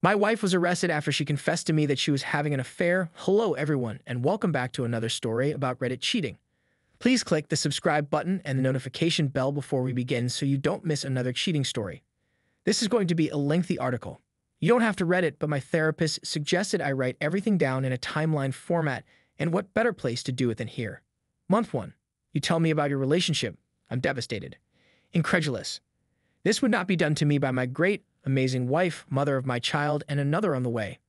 My wife was arrested after she confessed to me that she was having an affair. Hello everyone, and welcome back to another story about Reddit cheating. Please click the subscribe button and the notification bell before we begin so you don't miss another cheating story. This is going to be a lengthy article. You don't have to read it, but my therapist suggested I write everything down in a timeline format, and what better place to do it than here. Month 1. You tell me about your relationship. I'm devastated. Incredulous. This would not be done to me by my great, amazing wife, mother of my child, and another on the way.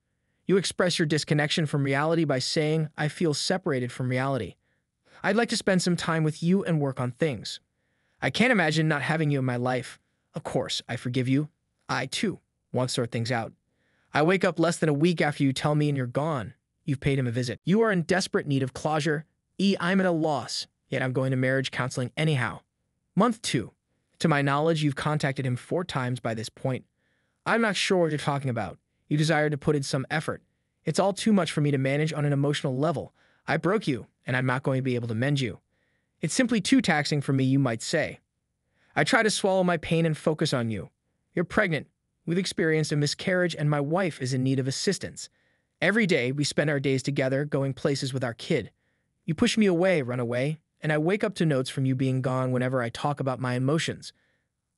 You express your disconnection from reality by saying, I feel separated from reality. I'd like to spend some time with you and work on things. I can't imagine not having you in my life. Of course, I forgive you. I, too, want to sort things out. I wake up less than a week after you tell me and you're gone. You've paid him a visit. You are in desperate need of closure. I'm at a loss, yet I'm going to marriage counseling anyhow. Month 2. To my knowledge, you've contacted him 4 times by this point. I'm not sure what you're talking about. You desire to put in some effort. It's all too much for me to manage on an emotional level. I broke you, and I'm not going to be able to mend you. It's simply too taxing for me, you might say. I try to swallow my pain and focus on you. You're pregnant. We've experienced a miscarriage, and my wife is in need of assistance. Every day, we spend our days together, going places with our kid. You push me away, run away, and I wake up to notes from you being gone whenever I talk about my emotions.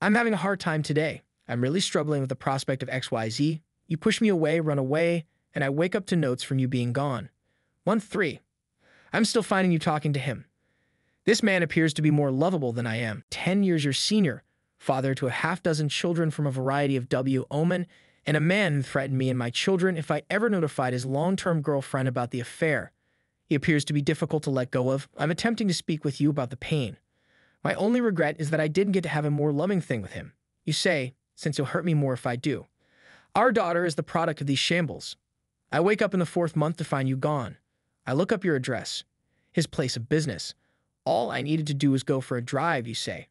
I'm having a hard time today. I'm really struggling with the prospect of XYZ. You push me away, run away, and I wake up to notes from you being gone. Month 3. I'm still finding you talking to him. This man appears to be more lovable than I am. 10 years your senior, father to a half-dozen children from a variety of omen, and a man who threatened me and my children if I ever notified his long-term girlfriend about the affair. He appears to be difficult to let go of. I'm attempting to speak with you about the pain. My only regret is that I didn't get to have a more loving thing with him. You say, since you'll hurt me more if I do. Our daughter is the product of these shambles. I wake up in the 4th month to find you gone. I look up your address, his place of business. All I needed to do was go for a drive, you say.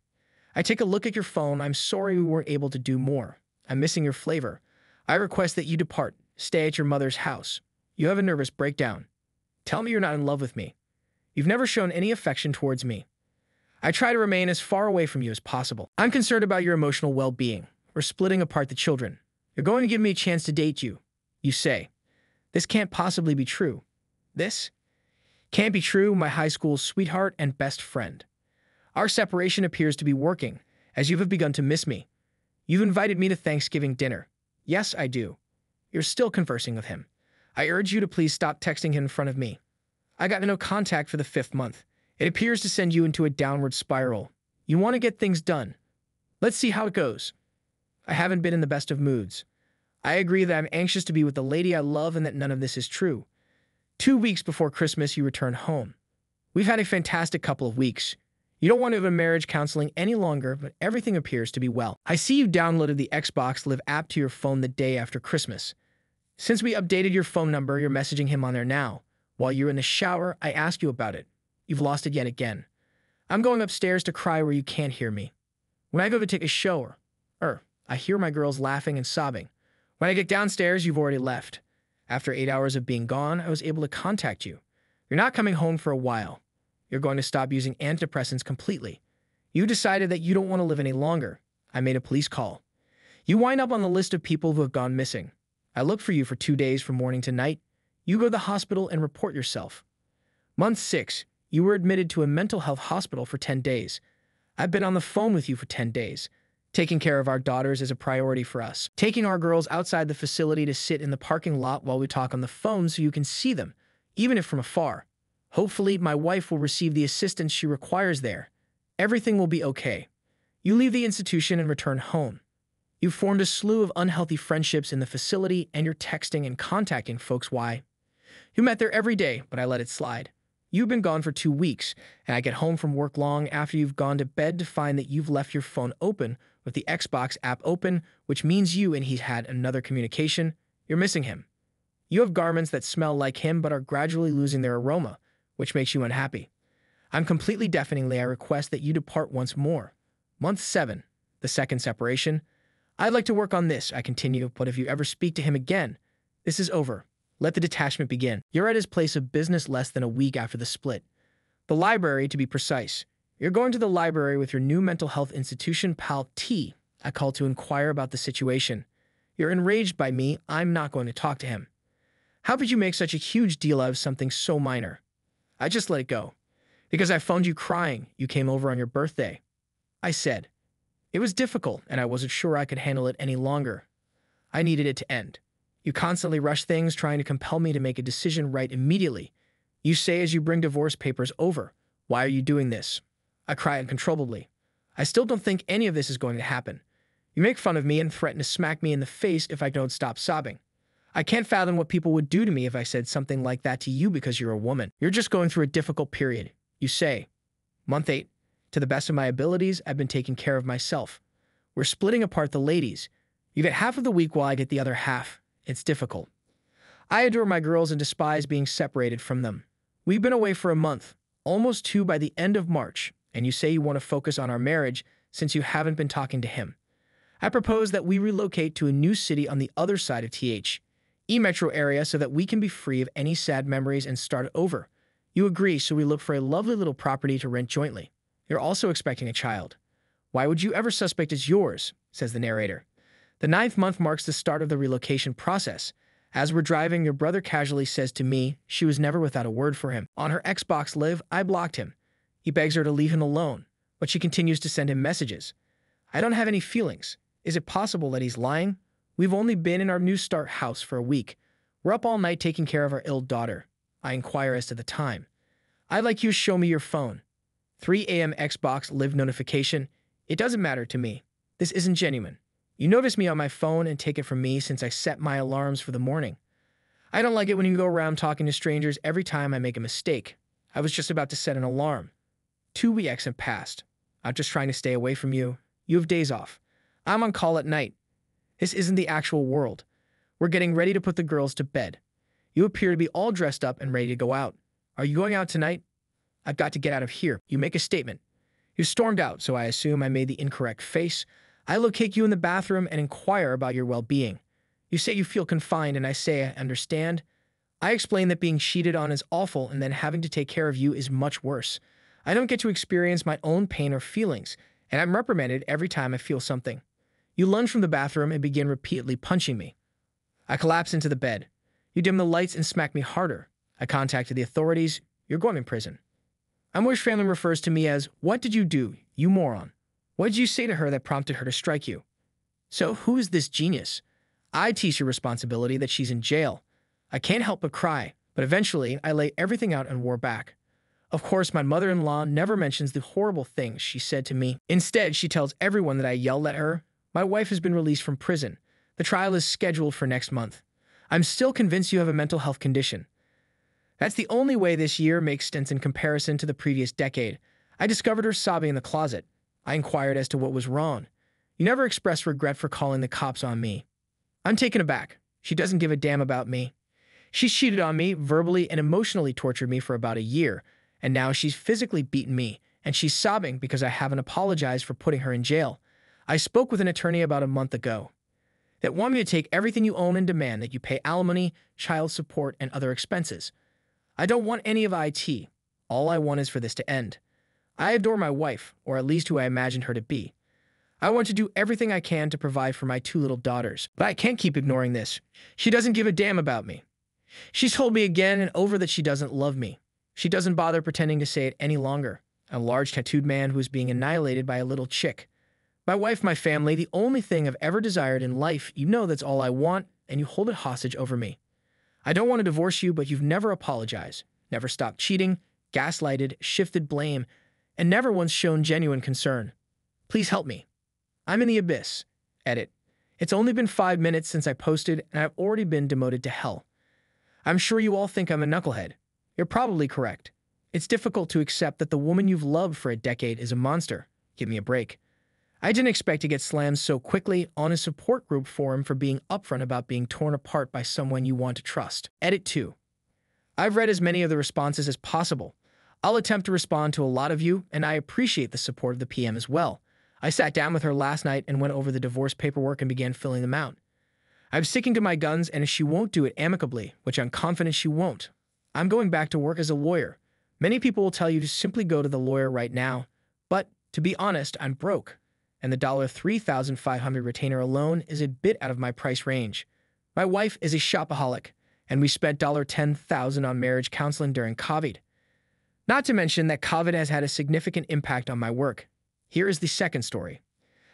I take a look at your phone. I'm sorry we weren't able to do more. I'm missing your flavor. I request that you depart, stay at your mother's house. You have a nervous breakdown. Tell me you're not in love with me. You've never shown any affection towards me. I try to remain as far away from you as possible. I'm concerned about your emotional well-being. We're splitting apart the children. You're going to give me a chance to date you. You say, this can't possibly be true. This can't be true, my high school sweetheart and best friend. Our separation appears to be working, as you have begun to miss me. You've invited me to Thanksgiving dinner. Yes, I do. You're still conversing with him. I urge you to please stop texting him in front of me. I got no contact for the 5th month. It appears to send you into a downward spiral. You want to get things done. Let's see how it goes. I haven't been in the best of moods. I agree that I'm anxious to be with the lady I love and that none of this is true. 2 weeks before Christmas, you return home. We've had a fantastic couple of weeks. You don't want to have a marriage counseling any longer, but everything appears to be well. I see you downloaded the Xbox Live app to your phone the day after Christmas. Since we updated your phone number, you're messaging him on there now. While you're in the shower, I ask you about it. You've lost it yet again. I'm going upstairs to cry where you can't hear me. When I go to take a shower, I hear my girls laughing and sobbing. When I get downstairs, you've already left. After 8 hours of being gone, I was able to contact you. You're not coming home for a while. You're going to stop using antidepressants completely. You decided that you don't want to live any longer. I made a police call. You wind up on the list of people who have gone missing. I look for you for 2 days from morning to night. You go to the hospital and report yourself. Month 6, you were admitted to a mental health hospital for 10 days. I've been on the phone with you for 10 days. Taking care of our daughters is a priority for us. Taking our girls outside the facility to sit in the parking lot while we talk on the phone so you can see them, even if from afar. Hopefully, my wife will receive the assistance she requires there. Everything will be okay. You leave the institution and return home. You've formed a slew of unhealthy friendships in the facility, and you're texting and contacting folks. Why? You met there every day, but I let it slide. You've been gone for 2 weeks, and I get home from work long after you've gone to bed to find that you've left your phone open with the Xbox app open, which means you and he's had another communication. You're missing him. You have garments that smell like him but are gradually losing their aroma, which makes you unhappy. I'm completely deafeningly. I request that you depart once more. Month 7, the 2nd separation. I'd like to work on this, I continue, but if you ever speak to him again, this is over. Let the detachment begin. You're at his place of business less than a week after the split. The library, to be precise. You're going to the library with your new mental health institution pal T. I call to inquire about the situation. You're enraged by me. I'm not going to talk to him. How could you make such a huge deal out of something so minor? I just let it go. Because I phoned you crying. You came over on your birthday. I said. It was difficult, and I wasn't sure I could handle it any longer. I needed it to end. You constantly rush things, trying to compel me to make a decision right immediately. You say as you bring divorce papers over, "Why are you doing this?" I cry uncontrollably. I still don't think any of this is going to happen. You make fun of me and threaten to smack me in the face if I don't stop sobbing. I can't fathom what people would do to me if I said something like that to you because you're a woman. You're just going through a difficult period. You say. Month 8. To the best of my abilities, I've been taking care of myself. We're splitting apart the ladies. You get half of the week while I get the other half. It's difficult. I adore my girls and despise being separated from them. We've been away for a month, almost 2 by the end of March, and you say you want to focus on our marriage since you haven't been talking to him. I propose that we relocate to a new city on the other side of metro area so that we can be free of any sad memories and start over. You agree, so we look for a lovely little property to rent jointly. You're also expecting a child. Why would you ever suspect it's yours? Says the narrator. The 9th month marks the start of the relocation process. As we're driving, your brother casually says to me she was never without a word for him. On her Xbox Live, I blocked him. He begs her to leave him alone, but she continues to send him messages. I don't have any feelings. Is it possible that he's lying? We've only been in our new start house for a week. We're up all night taking care of our ill daughter. I inquire as to the time. I'd like you to show me your phone. 3 a.m. Xbox Live notification. It doesn't matter to me. This isn't genuine. You notice me on my phone and take it from me since I set my alarms for the morning. I don't like it when you go around talking to strangers every time I make a mistake. I was just about to set an alarm. 2 weeks have passed. I'm just trying to stay away from you. You have days off. I'm on call at night. This isn't the actual world. We're getting ready to put the girls to bed. You appear to be all dressed up and ready to go out. Are you going out tonight? I've got to get out of here. You make a statement. You stormed out, so I assume I made the incorrect face. I locate you in the bathroom and inquire about your well-being. You say you feel confined, and I say I understand. I explain that being cheated on is awful and then having to take care of you is much worse. I don't get to experience my own pain or feelings, and I'm reprimanded every time I feel something. You lunge from the bathroom and begin repeatedly punching me. I collapse into the bed. You dim the lights and smack me harder. I contacted the authorities. You're going in prison. Amor's family refers to me as, "What did you do, you moron? What did you say to her that prompted her to strike you?" So who is this genius? I teach your responsibility that she's in jail. I can't help but cry, but eventually I lay everything out and war back. Of course, my mother-in-law never mentions the horrible things she said to me. Instead, she tells everyone that I yelled at her. My wife has been released from prison. The trial is scheduled for next month. I'm still convinced you have a mental health condition. That's the only way this year makes sense in comparison to the previous decade. I discovered her sobbing in the closet. I inquired as to what was wrong. You never expressed regret for calling the cops on me. I'm taken aback. She doesn't give a damn about me. She's cheated on me, verbally and emotionally tortured me for about a year, and now she's physically beaten me, and she's sobbing because I haven't apologized for putting her in jail. I spoke with an attorney about a month ago that want me to take everything you own and demand that you pay alimony, child support, and other expenses. I don't want any of IT. All I want is for this to end. I adore my wife, or at least who I imagined her to be. I want to do everything I can to provide for my 2 little daughters, but I can't keep ignoring this. She doesn't give a damn about me. She's told me again and over that she doesn't love me. She doesn't bother pretending to say it any longer. A large tattooed man who is being annihilated by a little chick. My wife, my family, the only thing I've ever desired in life, you know that's all I want, and you hold it hostage over me. I don't want to divorce you, but you've never apologized, never stopped cheating, gaslighted, shifted blame, and never once shown genuine concern. Please help me. I'm in the abyss. Edit. It's only been 5 minutes since I posted, and I've already been demoted to hell. I'm sure you all think I'm a knucklehead. You're probably correct. It's difficult to accept that the woman you've loved for a decade is a monster. Give me a break. I didn't expect to get slammed so quickly on a support group forum for being upfront about being torn apart by someone you want to trust. Edit 2. I've read as many of the responses as possible. I'll attempt to respond to a lot of you, and I appreciate the support of the PM as well. I sat down with her last night and went over the divorce paperwork and began filling them out. I'm sticking to my guns, and if she won't do it amicably, which I'm confident she won't, I'm going back to work as a lawyer. Many people will tell you to simply go to the lawyer right now, but to be honest, I'm broke. and the 3,500 retainer alone is a bit out of my price range. My wife is a shopaholic, and we spent $10,000 on marriage counseling during COVID. Not to mention that COVID has had a significant impact on my work. Here is the second story.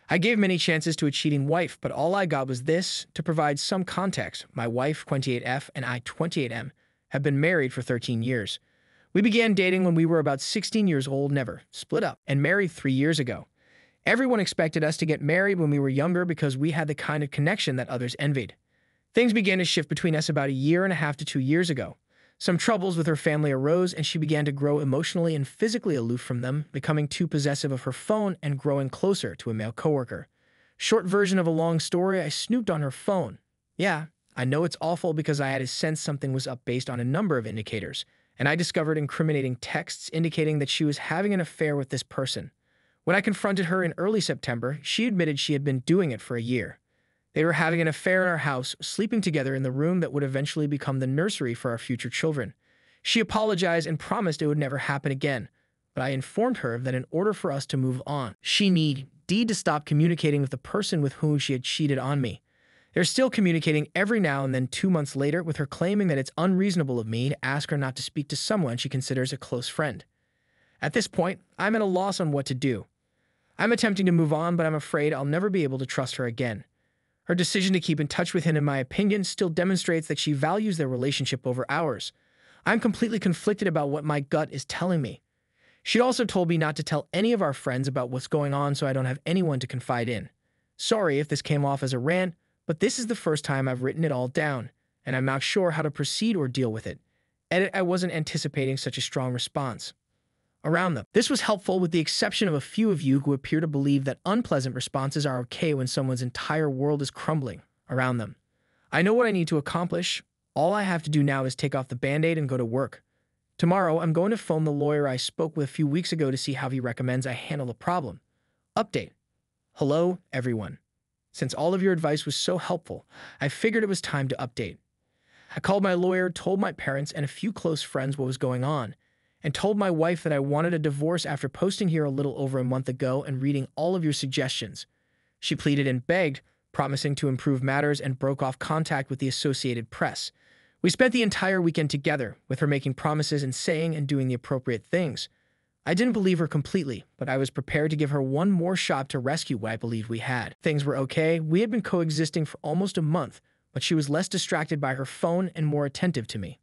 I gave many chances to a cheating wife, but all I got was this. To provide some context, my wife, 28F, and I, 28M, have been married for 13 years. We began dating when we were about 16 years old, never split up, and married 3 years ago. Everyone expected us to get married when we were younger because we had the kind of connection that others envied. Things began to shift between us about 1.5 to 2 years ago. Some troubles with her family arose, and she began to grow emotionally and physically aloof from them, becoming too possessive of her phone and growing closer to a male coworker. Short version of a long story, I snooped on her phone. Yeah, I know it's awful because I had a sense something was up based on a number of indicators, and I discovered incriminating texts indicating that she was having an affair with this person. When I confronted her in early September, she admitted she had been doing it for a year. They were having an affair in our house, sleeping together in the room that would eventually become the nursery for our future children. She apologized and promised it would never happen again, but I informed her that in order for us to move on, she needed to stop communicating with the person with whom she had cheated on me. They're still communicating every now and then 2 months later, with her claiming that it's unreasonable of me to ask her not to speak to someone she considers a close friend. At this point, I'm at a loss on what to do. I'm attempting to move on, but I'm afraid I'll never be able to trust her again. Her decision to keep in touch with him, in my opinion, still demonstrates that she values their relationship over ours. I'm completely conflicted about what my gut is telling me. She'd also told me not to tell any of our friends about what's going on so I don't have anyone to confide in. Sorry if this came off as a rant, but this is the first time I've written it all down, and I'm not sure how to proceed or deal with it. Edit, I wasn't anticipating such a strong response around them. This was helpful with the exception of a few of you who appear to believe that unpleasant responses are okay when someone's entire world is crumbling around them. I know what I need to accomplish. All I have to do now is take off the band-aid and go to work. Tomorrow, I'm going to phone the lawyer I spoke with a few weeks ago to see how he recommends I handle the problem. Update. Hello, everyone. Since all of your advice was so helpful, I figured it was time to update. I called my lawyer, told my parents and a few close friends what was going on, and told my wife that I wanted a divorce after posting here a little over a month ago and reading all of your suggestions. She pleaded and begged, promising to improve matters, and broke off contact with the Associated Press. We spent the entire weekend together, with her making promises and saying and doing the appropriate things. I didn't believe her completely, but I was prepared to give her one more shot to rescue what I believed we had. Things were okay. We had been coexisting for almost a month, but she was less distracted by her phone and more attentive to me.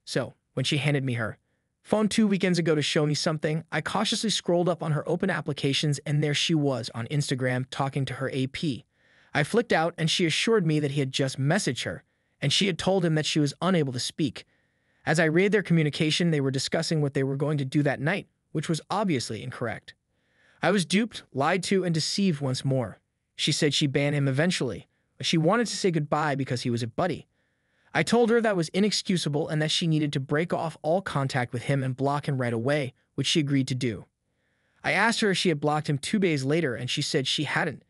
So, when she handed me her phone 2 weekends ago to show me something, I cautiously scrolled up on her open applications, and there she was on Instagram talking to her AP. I flicked out, and she assured me that he had just messaged her, and she had told him that she was unable to speak. As I read their communication, they were discussing what they were going to do that night, which was obviously incorrect. I was duped, lied to, and deceived once more. She said she'd ban him eventually, but she wanted to say goodbye because he was a buddy. I told her that was inexcusable and that she needed to break off all contact with him and block him right away, which she agreed to do. I asked her if she had blocked him 2 days later, and she said she hadn't.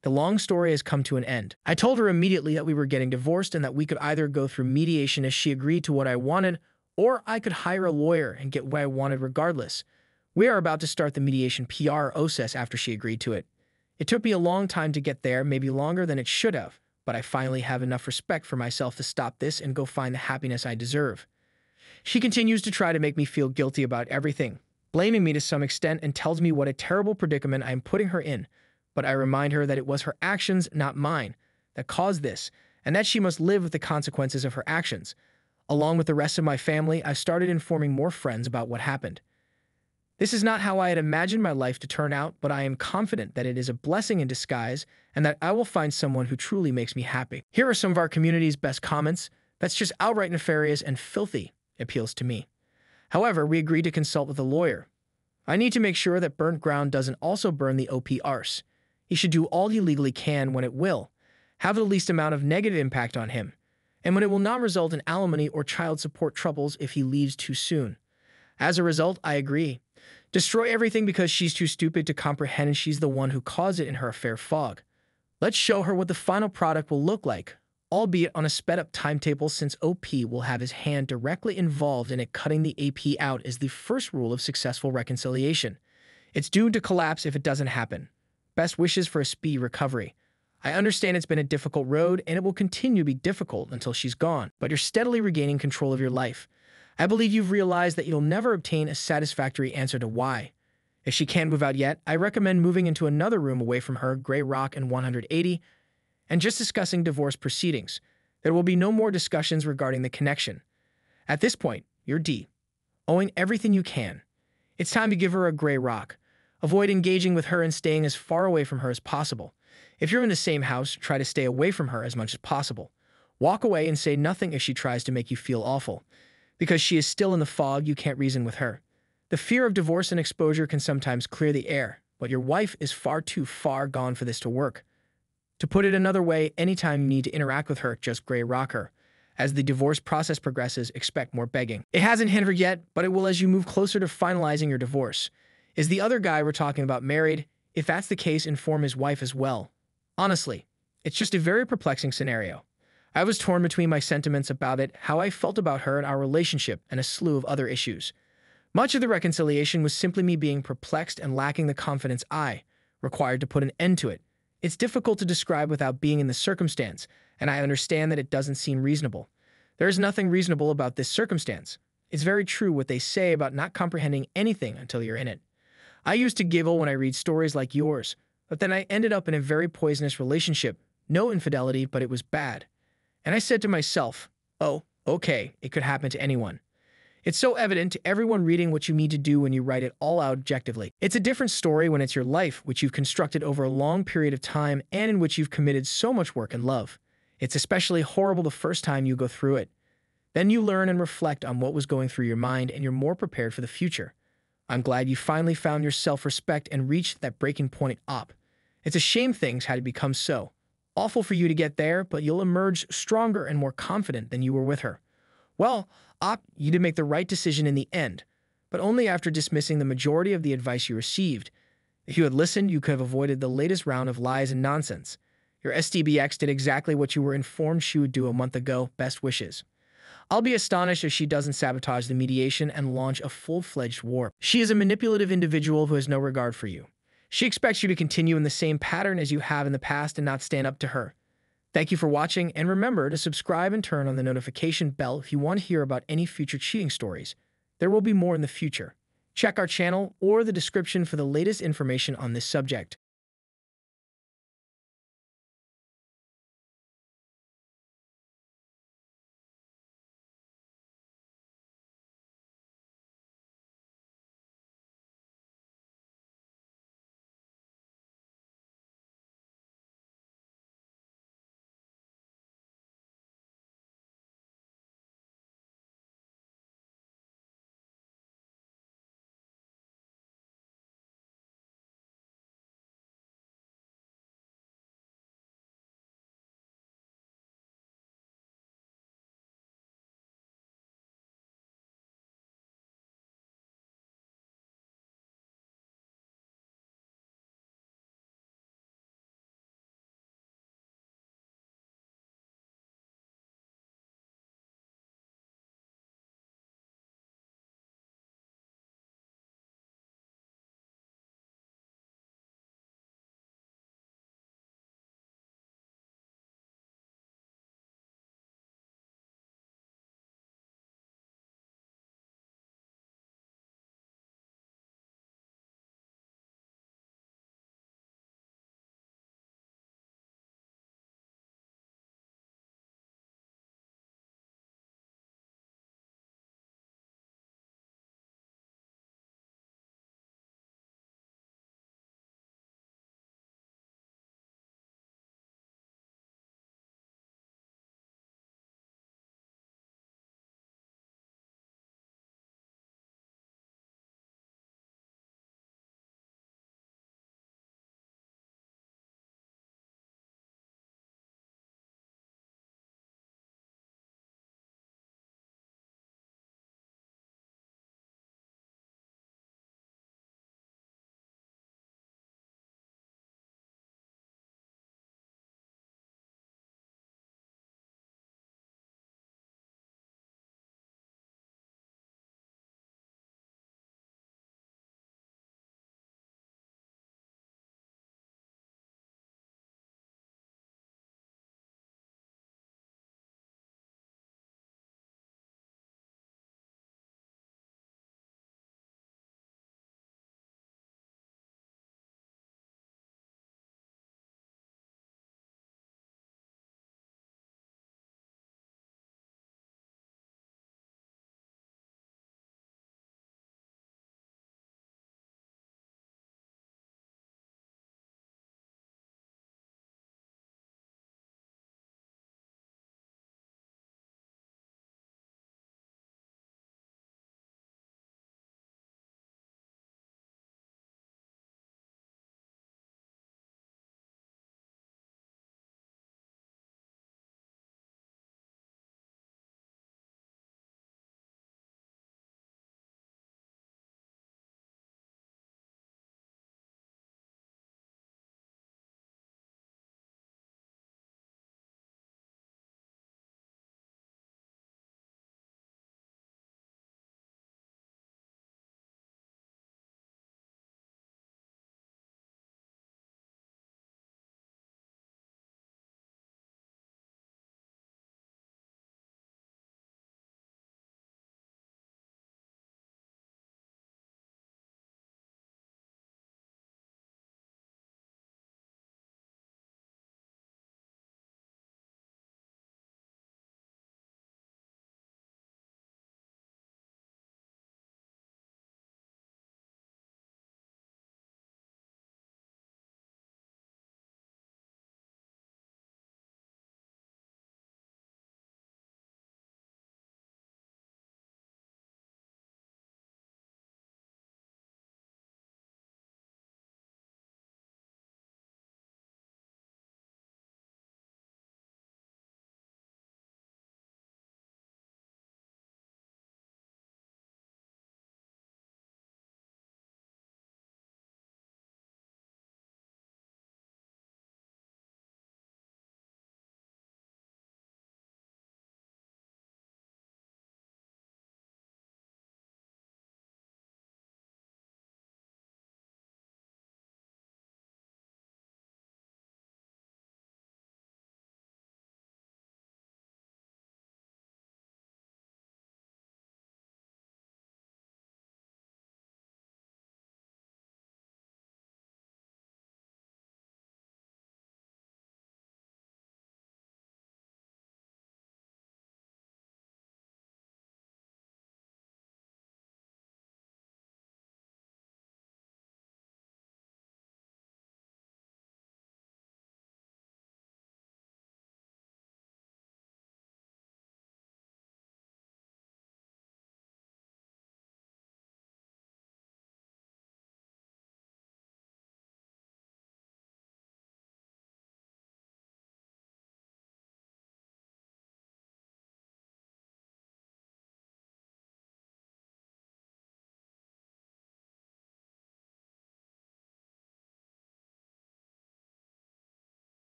The long story has come to an end. I told her immediately that we were getting divorced and that we could either go through mediation if she agreed to what I wanted, or I could hire a lawyer and get what I wanted regardless. We are about to start the mediation process after she agreed to it. It took me a long time to get there, maybe longer than it should have, but I finally have enough respect for myself to stop this and go find the happiness I deserve. She continues to try to make me feel guilty about everything, blaming me to some extent, and tells me what a terrible predicament I am putting her in, but I remind her that it was her actions, not mine, that caused this, and that she must live with the consequences of her actions. Along with the rest of my family, I started informing more friends about what happened. This is not how I had imagined my life to turn out, but I am confident that it is a blessing in disguise and that I will find someone who truly makes me happy. Here are some of our community's best comments. That's just outright nefarious and filthy, appeals to me. However, we agreed to consult with a lawyer. I need to make sure that burnt ground doesn't also burn the OP arse. He should do all he legally can when it will have the least amount of negative impact on him, and when it will not result in alimony or child support troubles if he leaves too soon. As a result, I agree. Destroy everything because she's too stupid to comprehend and she's the one who caused it in her affair fog. Let's show her what the final product will look like, albeit on a sped-up timetable, since OP will have his hand directly involved in it. Cutting the AP out is the first rule of successful reconciliation. It's doomed to collapse if it doesn't happen. Best wishes for a speedy recovery. I understand it's been a difficult road and it will continue to be difficult until she's gone, but you're steadily regaining control of your life. I believe you've realized that you'll never obtain a satisfactory answer to why. If she can't move out yet, I recommend moving into another room away from her, Gray Rock and 180, and just discussing divorce proceedings. There will be no more discussions regarding the connection. At this point, you're D, owing everything you can. It's time to give her a Gray Rock. Avoid engaging with her and staying as far away from her as possible. If you're in the same house, try to stay away from her as much as possible. Walk away and say nothing if she tries to make you feel awful. Because she is still in the fog, you can't reason with her. The fear of divorce and exposure can sometimes clear the air, but your wife is far too far gone for this to work. To put it another way, anytime you need to interact with her, just Gray Rock her. As the divorce process progresses, expect more begging. It hasn't hit her yet, but it will as you move closer to finalizing your divorce. Is the other guy we're talking about married? If that's the case, inform his wife as well. Honestly, it's just a very perplexing scenario. I was torn between my sentiments about it, how I felt about her and our relationship, and a slew of other issues. Much of the reconciliation was simply me being perplexed and lacking the confidence I required to put an end to it. It's difficult to describe without being in the circumstance, and I understand that it doesn't seem reasonable. There is nothing reasonable about this circumstance. It's very true what they say about not comprehending anything until you're in it. I used to giggle when I read stories like yours, but then I ended up in a very poisonous relationship. No infidelity, but it was bad. And I said to myself, oh, okay, it could happen to anyone. It's so evident to everyone reading what you need to do when you write it all out objectively. It's a different story when it's your life, which you've constructed over a long period of time and in which you've committed so much work and love. It's especially horrible the first time you go through it. Then you learn and reflect on what was going through your mind and you're more prepared for the future. I'm glad you finally found your self-respect and reached that breaking point up. It's a shame things had to become so. Awful for you to get there, but you'll emerge stronger and more confident than you were with her. Well, you did make the right decision in the end, but only after dismissing the majority of the advice you received. If you had listened, you could have avoided the latest round of lies and nonsense. Your STBX did exactly what you were informed she would do a month ago. Best wishes. I'll be astonished if she doesn't sabotage the mediation and launch a full-fledged war. She is a manipulative individual who has no regard for you. She expects you to continue in the same pattern as you have in the past and not stand up to her. Thank you for watching, and remember to subscribe and turn on the notification bell if you want to hear about any future cheating stories. There will be more in the future. Check our channel or the description for the latest information on this subject.